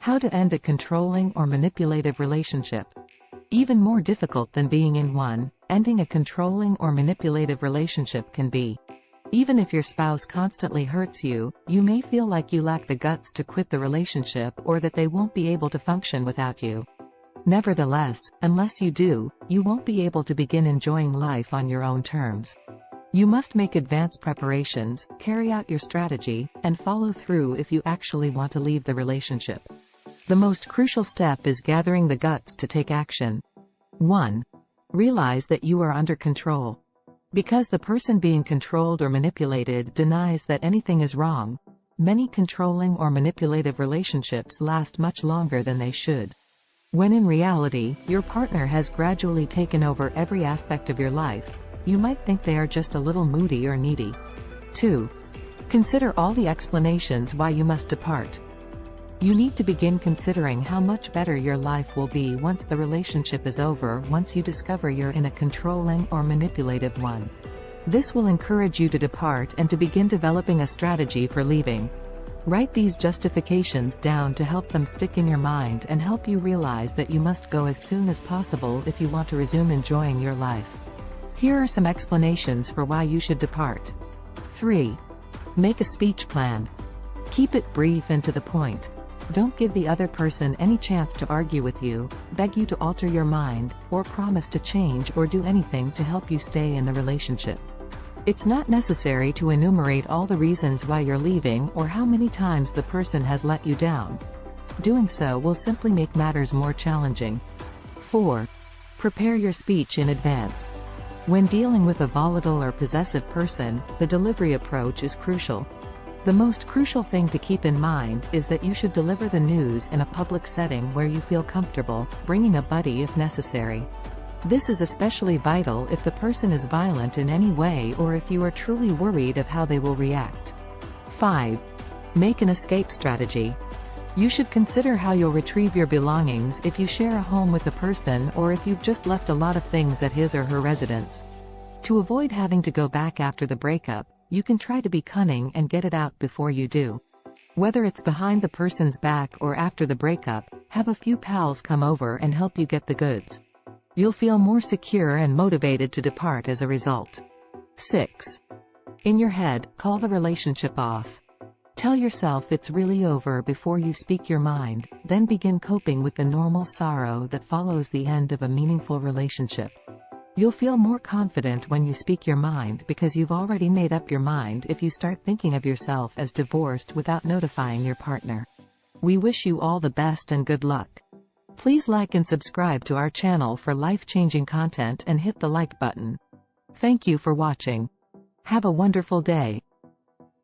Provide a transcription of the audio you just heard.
How to end a controlling or manipulative relationship. Even more difficult than being in one, ending a controlling or manipulative relationship can be. Even if your spouse constantly hurts you, you may feel like you lack the guts to quit the relationship or that they won't be able to function without you. Nevertheless, unless you do, you won't be able to begin enjoying life on your own terms. You must make advance preparations, carry out your strategy, and follow through if you actually want to leave the relationship. The most crucial step is gathering the guts to take action. 1. Realize that you are under control. Because the person being controlled or manipulated denies that anything is wrong, many controlling or manipulative relationships last much longer than they should. When in reality, your partner has gradually taken over every aspect of your life, you might think they are just a little moody or needy. 2. Consider all the explanations why you must depart. You need to begin considering how much better your life will be once the relationship is over, once you discover you're in a controlling or manipulative one. This will encourage you to depart and to begin developing a strategy for leaving. Write these justifications down to help them stick in your mind and help you realize that you must go as soon as possible if you want to resume enjoying your life. Here are some explanations for why you should depart. 3. Make a speech plan. Keep it brief and to the point. Don't give the other person any chance to argue with you, beg you to alter your mind, or promise to change or do anything to help you stay in the relationship. It's not necessary to enumerate all the reasons why you're leaving or how many times the person has let you down. Doing so will simply make matters more challenging. 4. Prepare your speech in advance. When dealing with a volatile or possessive person, the delivery approach is crucial. The most crucial thing to keep in mind is that you should deliver the news in a public setting where you feel comfortable, bringing a buddy if necessary. This is especially vital if the person is violent in any way or if you are truly worried of how they will react. 5. Make an escape strategy. You should consider how you'll retrieve your belongings if you share a home with a person or if you've just left a lot of things at his or her residence. To avoid having to go back after the breakup, you can try to be cunning and get it out before you do. Whether it's behind the person's back or after the breakup, have a few pals come over and help you get the goods. You'll feel more secure and motivated to depart as a result. 6. In your head, call the relationship off. Tell yourself it's really over before you speak your mind, then begin coping with the normal sorrow that follows the end of a meaningful relationship. You'll feel more confident when you speak your mind because you've already made up your mind if you start thinking of yourself as divorced without notifying your partner. We wish you all the best and good luck. Please like and subscribe to our channel for life-changing content and hit the like button. Thank you for watching. Have a wonderful day.